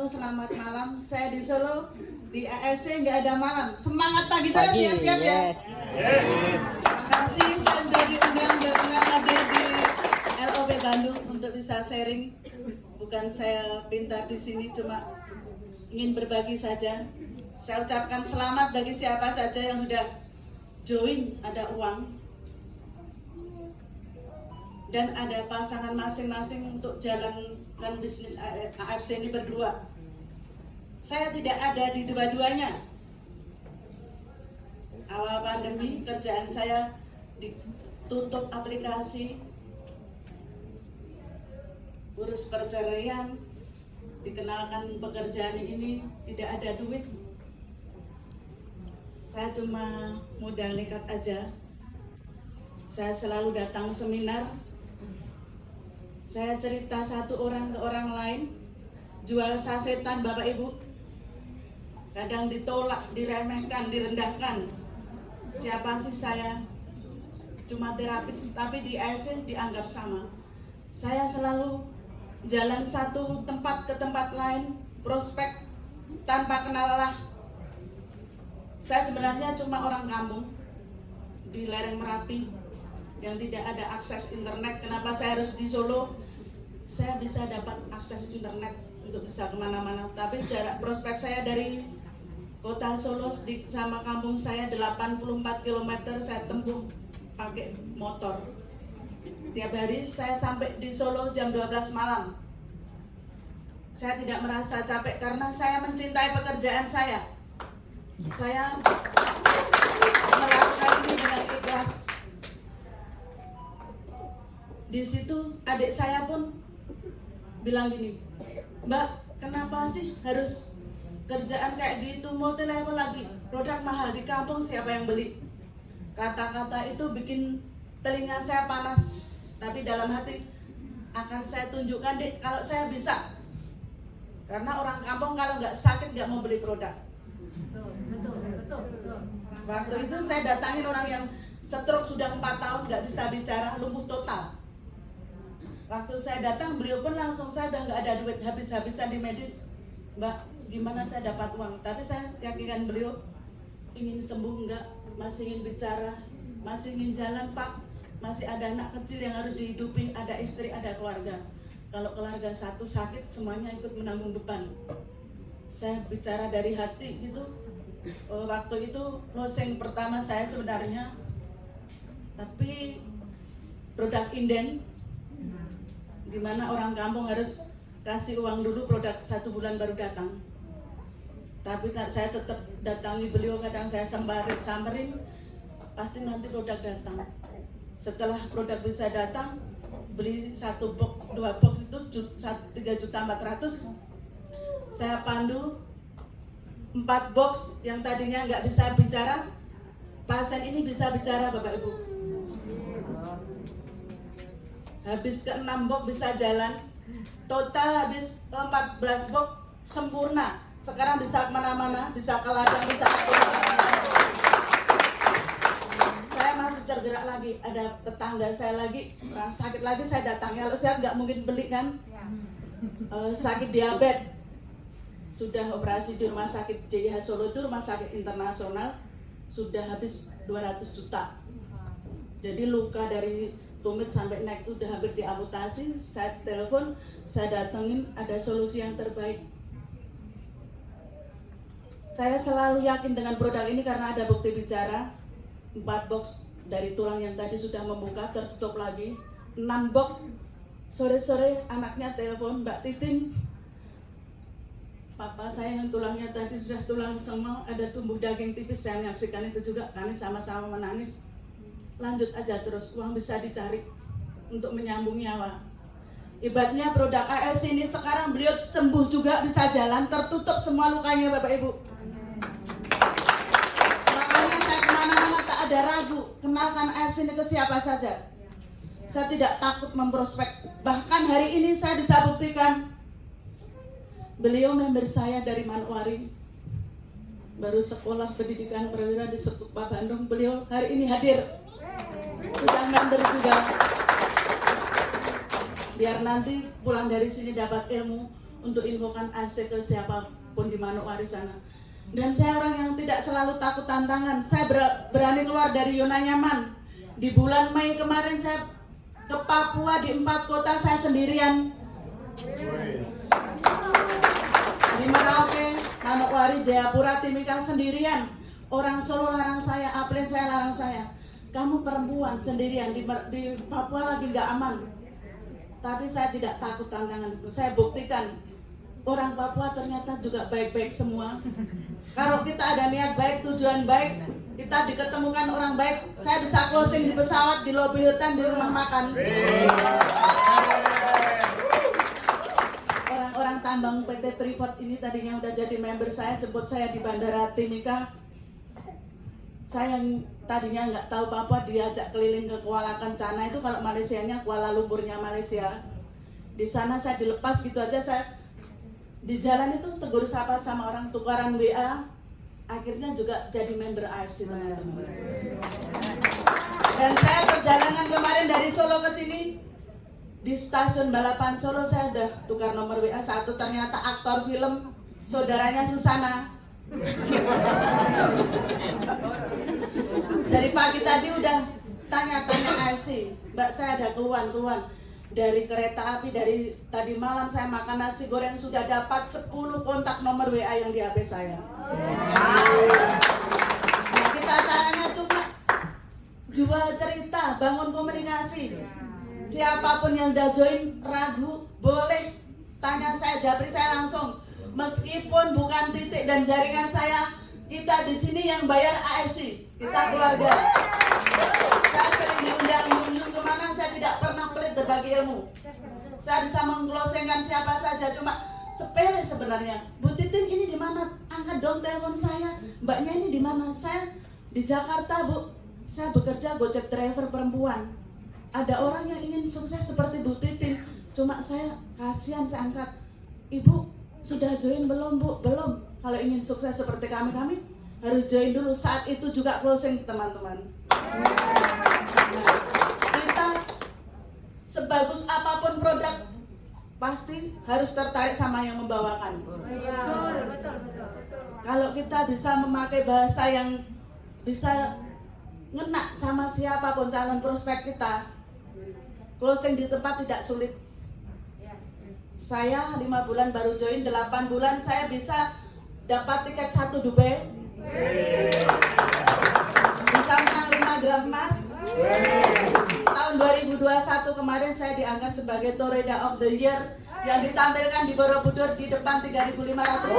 selamat malam. Saya di Solo, di ASC nggak ada malam. Semangat pagi terus ya, siap ya? Yes. Terima kasih saya sudah diundang dengan hadir di LOB Bandung untuk bisa sharing. Bukan saya pintar di sini, cuma ingin berbagi saja. Saya ucapkan selamat bagi siapa saja yang sudah join, ada uang dan ada pasangan masing-masing untuk jalankan bisnis AFC ini berdua. Saya tidak ada di dua-duanya. Awal pandemi kerjaan saya ditutup aplikasi, urus perceraian, dikenalkan pekerjaan ini tidak ada duit. Saya cuma modal nekat aja. Saya selalu datang seminar. Saya cerita satu orang ke orang lain, jual sasetan Bapak Ibu. Kadang ditolak, diremehkan, direndahkan. Siapa sih saya? Cuma terapis, tapi di AFC dianggap sama. Saya selalu jalan satu tempat ke tempat lain, prospek tanpa kenal lelah. Saya sebenarnya cuma orang kampung di lereng Merapi yang tidak ada akses internet. Kenapa saya harus di Solo? Saya bisa dapat akses internet untuk bisa kemana-mana. Tapi jarak prospek saya dari kota Solo sama kampung saya 84 km saya tempuh pakai motor. Tiap hari saya sampai di Solo jam 12 malam. Saya tidak merasa capek karena saya mencintai pekerjaan saya. Saya melakukan ini dengan ikhlas. Di situ adik saya pun bilang gini, Mbak, kenapa sih harus kerjaan kayak gitu, multi level lagi, produk mahal di kampung siapa yang beli? Kata-kata itu bikin telinga saya panas, tapi dalam hati akan saya tunjukkan dek kalau saya bisa. Karena orang kampung kalau nggak sakit nggak mau beli produk. Waktu itu saya datangin orang yang stroke sudah 4 tahun nggak bisa bicara, lumpuh total. Waktu saya datang, beliau pun langsung, saya udah nggak ada duit, habis-habisan di medis. Mbak, gimana saya dapat uang? Tapi saya yakinkan beliau ingin sembuh enggak, masih ingin bicara, masih ingin jalan Pak, masih ada anak kecil yang harus dihidupi, ada istri, ada keluarga. Kalau keluarga satu sakit, semuanya ikut menanggung beban. Saya bicara dari hati gitu. Waktu itu closing pertama saya sebenarnya, tapi produk inden, dimana orang kampung harus kasih uang dulu, produk 1 bulan baru datang. Tapi saya tetap datangi beliau, kadang saya samperin, pasti nanti produk datang. Setelah produk bisa datang, beli 1 box, 2 box itu 3.400.000. Saya pandu 4 box yang tadinya nggak bisa bicara, pasien ini bisa bicara Bapak Ibu. Habis ke 6 box bisa jalan, total habis ke 14 box sempurna. Sekarang bisa kemana-mana, bisa ke ladang, bisa ke tempat. Saya masih tergerak lagi, ada tetangga saya lagi, orang sakit lagi saya datangi. Kalau sehat nggak mungkin beli kan, sakit diabetes. Sudah operasi di rumah sakit JIH Solo, itu rumah sakit internasional, sudah habis 200 juta. Jadi luka dari tumit sampai neck itu udah hampir diamputasi. Saya telepon, saya datengin, ada solusi yang terbaik. Saya selalu yakin dengan produk ini karena ada bukti bicara. 4 box dari tulang yang tadi sudah membuka, tertutup lagi. 6 box, sore-sore anaknya telepon, Mbak Titin, papa saya yang tulangnya tadi sudah tulang semua, ada tumbuh daging tipis. Saya menyaksikan itu juga, kami sama-sama menangis. Lanjut aja terus, uang bisa dicari untuk menyambung nyawa. Ibaratnya produk ALC ini sekarang beliau sembuh juga, bisa jalan, tertutup semua lukanya Bapak Ibu. Makanya saya kemana-mana tak ada ragu, kenalkan ALC ini ke siapa saja. Saya tidak takut memprospek. Bahkan hari ini saya bisa buktikan, beliau member saya dari Manwari, baru sekolah pendidikan perwira di Setupa Bandung. Beliau hari ini hadir, sudah member juga. Biar nanti pulang dari sini dapat ilmu. untuk infokan AC ke siapapun di Manokwari sana. Dan saya orang yang tidak selalu takut tantangan. Saya berani keluar dari zona nyaman. Di bulan Mei kemarin saya ke Papua di 4 kota saya sendirian. Di Merauke, Manokwari, Jayapura, Timika sendirian. Orang Solo larang saya, Aplen saya larang saya. Kamu perempuan sendirian di Papua lagi nggak aman. Tapi saya tidak takut tantangan itu. Saya buktikan orang Papua ternyata juga baik-baik semua. Kalau kita ada niat baik, tujuan baik, kita diketemukan orang baik. Saya bisa closing di pesawat, di lobi hutan, di rumah makan. Orang-orang tambang PT Freeport ini tadinya udah jadi member saya, jemput saya di Bandara Timika. Saya yang tadinya nggak tahu Papua diajak keliling ke Kuala Kencana, itu kalau Malaysianya Kuala Lumpurnya Malaysia. Di sana saya dilepas gitu aja, saya di jalan itu tegur sapa sama orang, tukaran WA, akhirnya juga jadi member AFC teman-teman. Dan saya perjalanan kemarin dari Solo ke sini, di stasiun balapan Solo saya udah tukar nomor WA satu, ternyata aktor film saudaranya Susana. Dari pagi tadi udah tanya-tanya AFC, Mbak saya ada keluhan dari kereta api, dari tadi malam saya makan nasi goreng sudah dapat 10 kontak nomor WA yang di HP saya. Nah, kita caranya cuma jual cerita, bangun komunikasi. Siapapun yang udah join ragu, boleh tanya saya, japri saya langsung. Meskipun bukan titik dan jaringan saya, kita di sini yang bayar AFC, kita keluarga. Saya sering diundang kemana, saya tidak pernah pelit berbagi ilmu. Saya bisa mengclosingkan siapa saja, cuma sepele sebenarnya. Bu Titin ini di mana? Angkat dong telepon saya. Mbaknya ini di mana? Saya di Jakarta, Bu. Saya bekerja Gojek driver perempuan. Ada orang yang ingin sukses seperti Bu Titin, cuma saya kasihan, saya angkat. Ibu sudah join belum, Bu? Belum. Kalau ingin sukses seperti kami harus join dulu. Saat itu juga closing, teman-teman. Nah, kita sebagus apapun produk pasti harus tertarik sama yang membawakan. Kalau kita bisa memakai bahasa yang bisa ngena sama siapapun calon prospek kita, closing di tempat tidak sulit. Saya 5 bulan baru join, 8 bulan saya bisa dapat tiket 1 Dubai, bisa menang 5 gelar emas. Tahun 2021 kemarin saya diangkat sebagai Toreda of the Year yang ditampilkan di Borobudur di depan 3.500.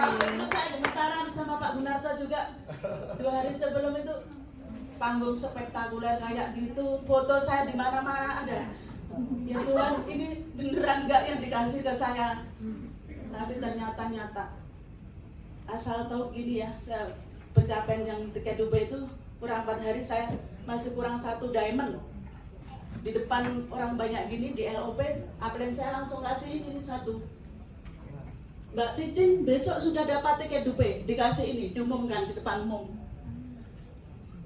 Waktu itu saya gemetaran sama Pak Gunarto juga. 2 hari sebelum itu panggung spektakuler kayak gitu, foto saya di mana-mana ada. Ya Tuhan, ini beneran nggak yang dikasih ke saya? Tapi ternyata nyata. Asal tahu gini ya, saya pencapaian yang tiket Dubai itu kurang 4 hari saya masih kurang 1 diamond. Di depan orang banyak gini di LOP, Aplen saya langsung kasih ini 1. Mbak Titin besok sudah dapat tiket Dubai, dikasih ini, diumumkan di depan umum.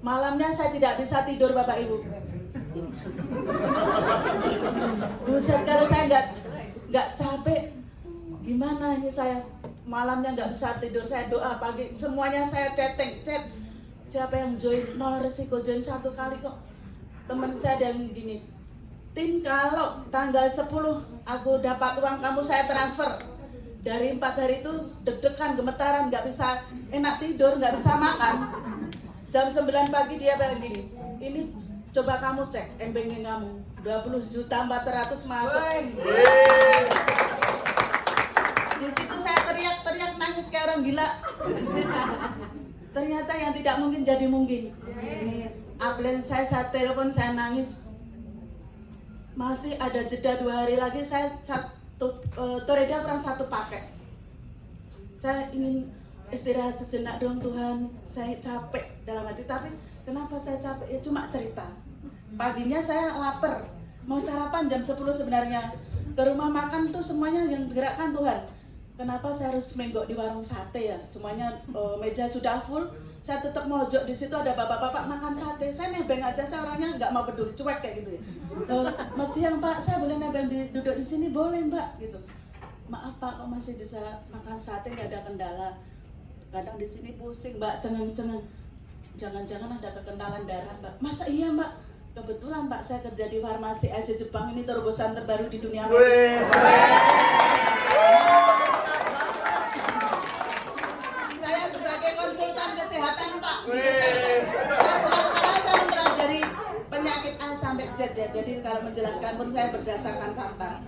Malamnya saya tidak bisa tidur Bapak Ibu. Buset, kalau saya nggak capek, gimana ini saya malamnya nggak bisa tidur. Saya doa pagi, semuanya saya chat siapa yang join, nol resiko join 1 kali kok. Teman saya ada yang gini, Tin kalau tanggal 10 aku dapat uang kamu saya transfer. Dari 4 hari itu deg-degan, gemetaran, nggak bisa enak tidur, nggak bisa makan. Jam 9 pagi dia bilang gini, ini coba kamu cek M-Banking kamu, 20.400.000 masuk. Di situ saya teriak nangis kayak orang gila. Ternyata yang tidak mungkin jadi mungkin. Aplen saya telepon, saya nangis. Masih ada jeda 2 hari lagi, saya Toreda kurang 1 paket. Saya ingin istirahat sejenak dong Tuhan, saya capek dalam hati. Tapi kenapa saya capek? Ya cuma cerita. Paginya saya lapar, mau sarapan jam 10 sebenarnya. Ke rumah makan tuh semuanya yang gerakkan Tuhan. Kenapa saya harus menggok di warung sate ya? Semuanya meja sudah full, Saya tetap mojok di situ, ada bapak-bapak makan sate. Saya nebeng aja, saya orangnya nggak mau peduli, cuek kayak gitu ya. Selamat siang Pak, saya boleh nebeng duduk di sini? Boleh Mbak, gitu. Maaf Pak, kok masih bisa makan sate, nggak ada kendala. Kadang di sini pusing Mbak, cengang-cengang. Jangan-jangan ada kekendalan darah Mbak. Masa iya Mbak? Kebetulan Pak, saya kerja di farmasi Asia Jepang, ini terobosan terbaru di dunia medis. Saya sebagai konsultan kesehatan Pak, saya mempelajari penyakit A sampai Z ya. Jadi kalau menjelaskan pun saya berdasarkan fakta.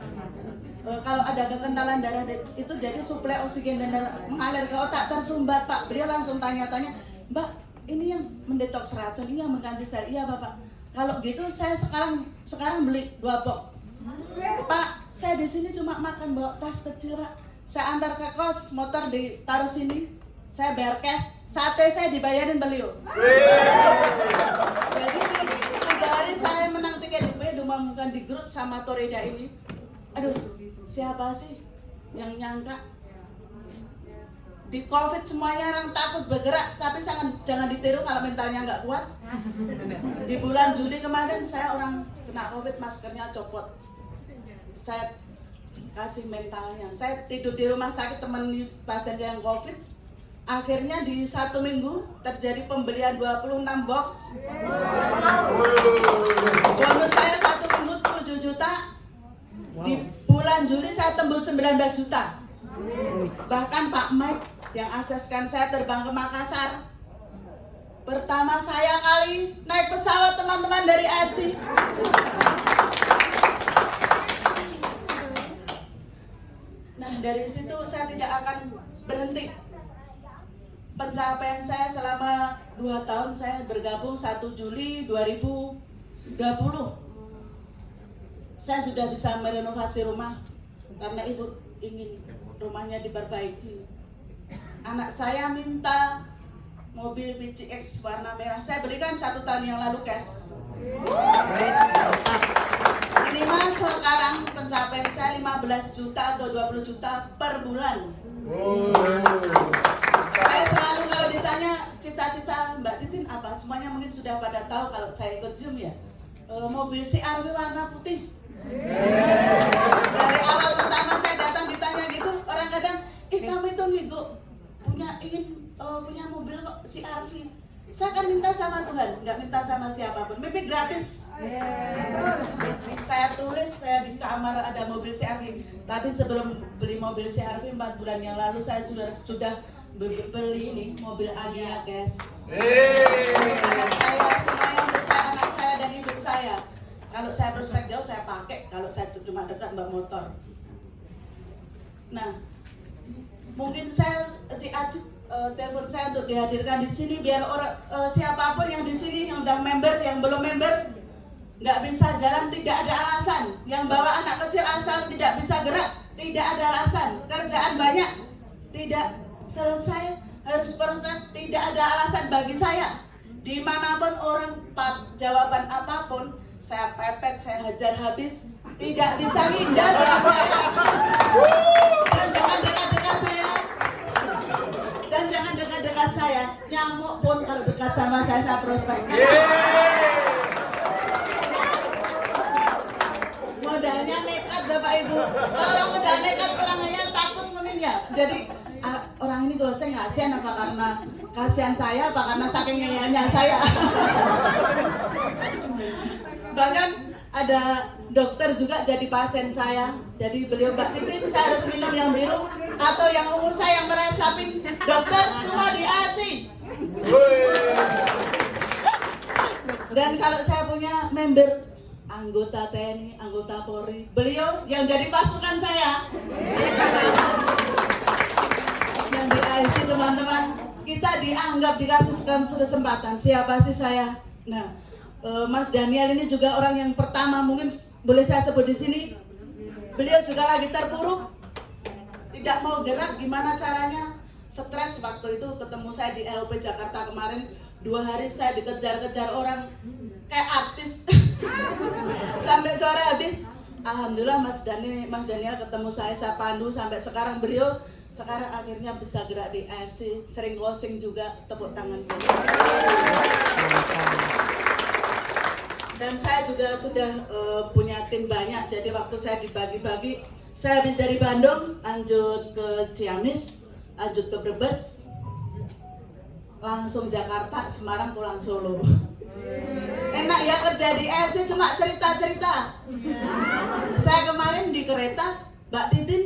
Kalau ada kekentalan darah itu jadi suplai oksigen dan darah mengalir ke otak tersumbat Pak. Beliau langsung tanya-tanya, Mbak, ini yang mendetoks racun, ini yang mengganti sel. Iya Bapak. Kalau gitu saya sekarang beli 2 box. Pak, saya di sini cuma makan bawa tas kecil Pak. Saya antar ke kos, motor ditaruh sini. Saya bayar cash, sate saya dibayarin beliau. Jadi 3 hari saya menang tiket di diumumkan di grup sama Toreda ini. Aduh, siapa sih yang nyangka di COVID semuanya orang takut bergerak, tapi jangan ditiru kalau mentalnya nggak kuat. Di bulan Juli kemarin saya orang kena COVID, maskernya copot. Saya kasih mentalnya. Saya tidur di rumah sakit teman pasien yang COVID. Akhirnya di 1 minggu terjadi pembelian 26 box. Bonus saya 1 minggu 7 juta. Di bulan Juli saya tembus 19 juta. Bahkan Pak Mike yang akseskan saya terbang ke Makassar. Pertama saya kali naik pesawat teman-teman dari AFC. Nah dari situ saya tidak akan berhenti. Pencapaian saya selama 2 tahun saya bergabung 1 Juli 2020. Saya sudah bisa merenovasi rumah karena ibu ingin rumahnya diperbaiki. Anak saya minta mobil PCX warna merah. Saya belikan 1 tahun yang lalu cash. Minimal sekarang pencapaian saya 15 juta atau 20 juta per bulan. Saya selalu kalau ditanya cita-cita Mbak Titin apa, semuanya mungkin sudah pada tahu kalau saya ikut Zoom ya. Mobil CR-V warna putih. Dari awal pertama saya datang ditanya gitu, orang kadang, kamu itu ngigo punya mobil kok CR-V. Saya akan minta sama Tuhan, nggak minta sama siapapun. Mimpi gratis. Saya tulis, saya di kamar ada mobil CR-V. Tapi sebelum beli mobil CR-V 4 bulan yang lalu saya sudah beli ini mobil Agya guys. Anak saya semuanya untuk saya, anak saya dan ibu saya. Kalau saya prospek jauh saya pakai, kalau saya cuma dekat mbak motor. Nah, mungkin saya telepon saya untuk dihadirkan di sini biar orang siapapun yang di sini yang udah member, yang belum member nggak bisa jalan, tidak ada alasan. Yang bawa anak kecil asal tidak bisa gerak, tidak ada alasan. Kerjaan banyak, tidak selesai, harus perfect, tidak ada alasan bagi saya. Dimanapun orang jawaban apapun, saya pepet, saya hajar habis, tidak bisa hindar dari saya. Dan jangan dekat-dekat saya. Dan jangan dekat-dekat saya. Nyamuk pun kalau dekat sama saya prospek. Modalnya nekat Bapak Ibu. Kalau orang udah nekat, orangnya takut mungkin ya. Jadi orang ini goseng kasihan apa karena kasihan saya, apa karena saking ngeyelnya saya. Bahkan ada dokter juga jadi pasien saya. Jadi beliau, Mbak Titin saya harus minum yang biru atau yang ungu, saya yang meresapin. Dokter cuma di ASI. Dan kalau saya punya member anggota TNI, anggota Polri, beliau yang jadi pasukan saya. Yang di ASI teman-teman, kita dianggap dikasih kesempatan. Siapa sih saya? Nah, Mas Daniel ini juga orang yang pertama mungkin boleh saya sebut di sini. Beliau juga lagi terpuruk, tidak mau gerak. Gimana caranya? Stres waktu itu ketemu saya di LP Jakarta kemarin. 2 hari saya dikejar-kejar orang kayak artis sampai sore habis. Alhamdulillah Mas Daniel ketemu saya pandu sampai sekarang beliau sekarang akhirnya bisa gerak di AFC, sering closing juga, tepuk tangan. Dan saya juga sudah punya tim banyak, jadi waktu saya dibagi-bagi, saya habis dari Bandung, lanjut ke Ciamis, lanjut ke Brebes, langsung Jakarta, Semarang, pulang Solo. Enak ya kerja di AFC cuma cerita-cerita. Saya kemarin di kereta, Mbak Titin,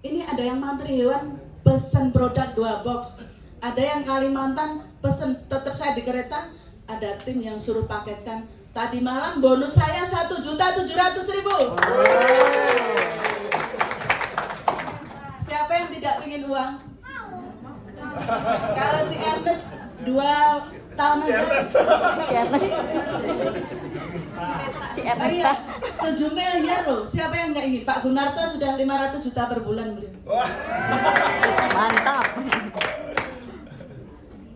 ini ada yang mantri hewan pesen produk 2 box. Ada yang Kalimantan pesen, tetap saya di kereta, ada tim yang suruh paketkan. Tadi malam bonus saya 1.700.000. Siapa yang tidak ingin uang? Kalau si Ernest 2 tahun aja. Si Ernest. Iya, 7 miliar loh. Siapa yang nggak ingin? Pak Gunarto sudah 500 juta per bulan beliau. Mantap.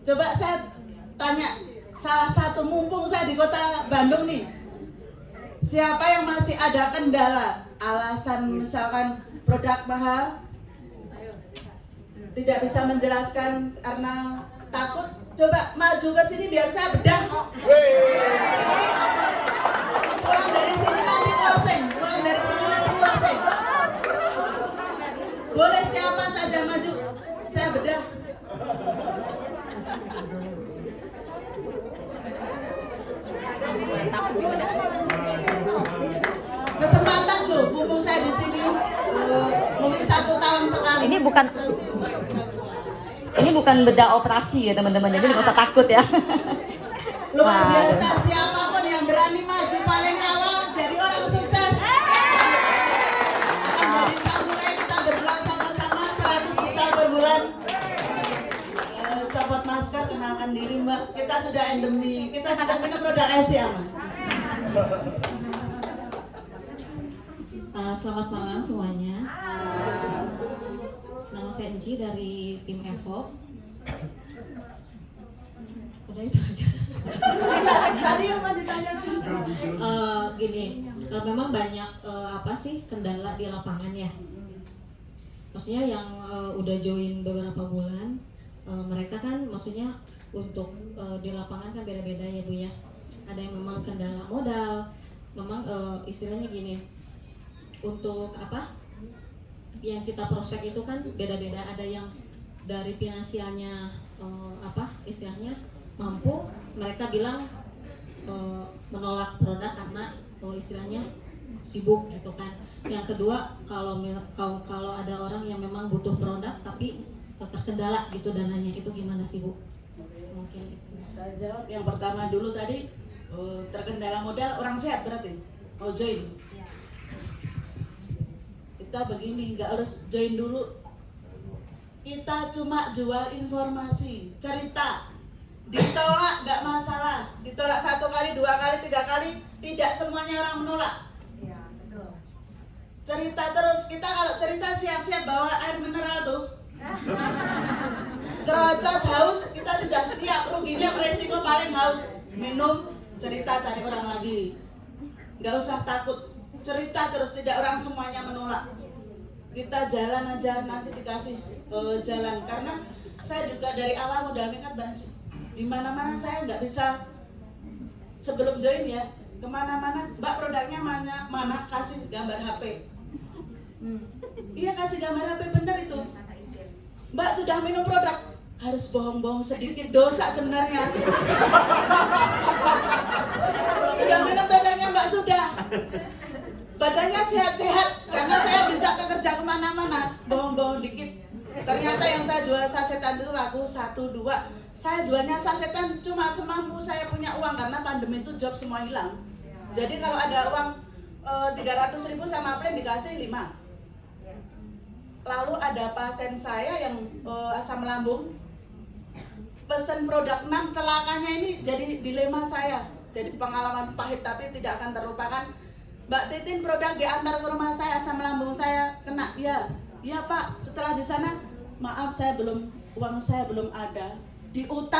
Coba saya tanya salah satu, mumpung saya di kota Bandung nih, siapa yang masih ada kendala alasan misalkan produk mahal, tidak bisa menjelaskan karena takut, coba maju ke sini biar saya bedah. Pulang dari sini nanti closing, pulang dari sini nanti closing. Boleh siapa saja maju, saya bedah. Kesempatan loh, mumpung saya di sini, mungkin 1 tahun sekali. Ini bukan bedah operasi ya teman-teman, jadi nggak usah takut ya. Luar biasa, siapapun yang berani maju paling awal jadi orang sukses. Akan jadi samurai, kita berjuang sama-sama 100 juta per bulan. Copot masker, kenalkan diri Mbak. Kita sudah endemi, kita sudah minum produk AFC aman. Selamat malam semuanya. Nama saya Enci dari tim Evo. Udah itu aja. Tadi yang mau ditanya Gini, memang banyak kendala di lapangan ya. Maksudnya yang udah join beberapa bulan, mereka kan maksudnya untuk di lapangan kan beda-beda ya Bu ya. Ada yang memang kendala modal, memang istilahnya gini. Untuk yang kita prospek itu kan beda-beda, ada yang dari finansialnya istilahnya mampu, mereka bilang menolak produk karena istilahnya sibuk gitu kan. Yang kedua, kalau ada orang yang memang butuh produk tapi terkendala gitu dananya, itu gimana sih Bu? Mungkin saya jawab yang pertama dulu tadi, terkendala modal, orang sehat berarti mau join. Kita begini, nggak harus join dulu. Kita cuma jual informasi, cerita. Ditolak nggak masalah. Ditolak 1 kali, 2 kali, 3 kali, tidak semuanya orang menolak. Iya, betul. Cerita terus. Kita kalau cerita siap-siap bawa air mineral tuh. Terocos haus, kita sudah siap. Ruginya resiko paling haus. Minum, cerita, cari orang lagi. Nggak usah takut. Cerita terus, tidak orang semuanya menolak. Kita jalan aja, nanti dikasih jalan. Karena saya juga dari awal modal nekat banget. Di mana-mana saya nggak bisa, sebelum join ya, kemana-mana, Mbak produknya mana, kasih gambar HP. Iya, kasih gambar HP, bener itu. Mbak sudah minum produk, harus bohong-bohong sedikit, dosa sebenarnya. Sudah minum produknya Mbak, sudah. Badannya sehat-sehat, karena saya bisa kerja kemana-mana, bohong-bohong dikit. Ternyata yang saya jual sasetan itu laku 1-2. Saya jualnya sasetan cuma semampu saya punya uang, karena pandemi itu job semua hilang. Jadi kalau ada uang 300.000 sama plan dikasih 5. Lalu ada pasien saya yang asam lambung, pesen produk 6, celakanya ini jadi dilema saya. Jadi pengalaman pahit tapi tidak akan terlupakan. Mbak Titin, produk diantar ke rumah saya, asam lambung saya kena. Ya Pak, setelah di sana, maaf uang saya belum ada. Diutang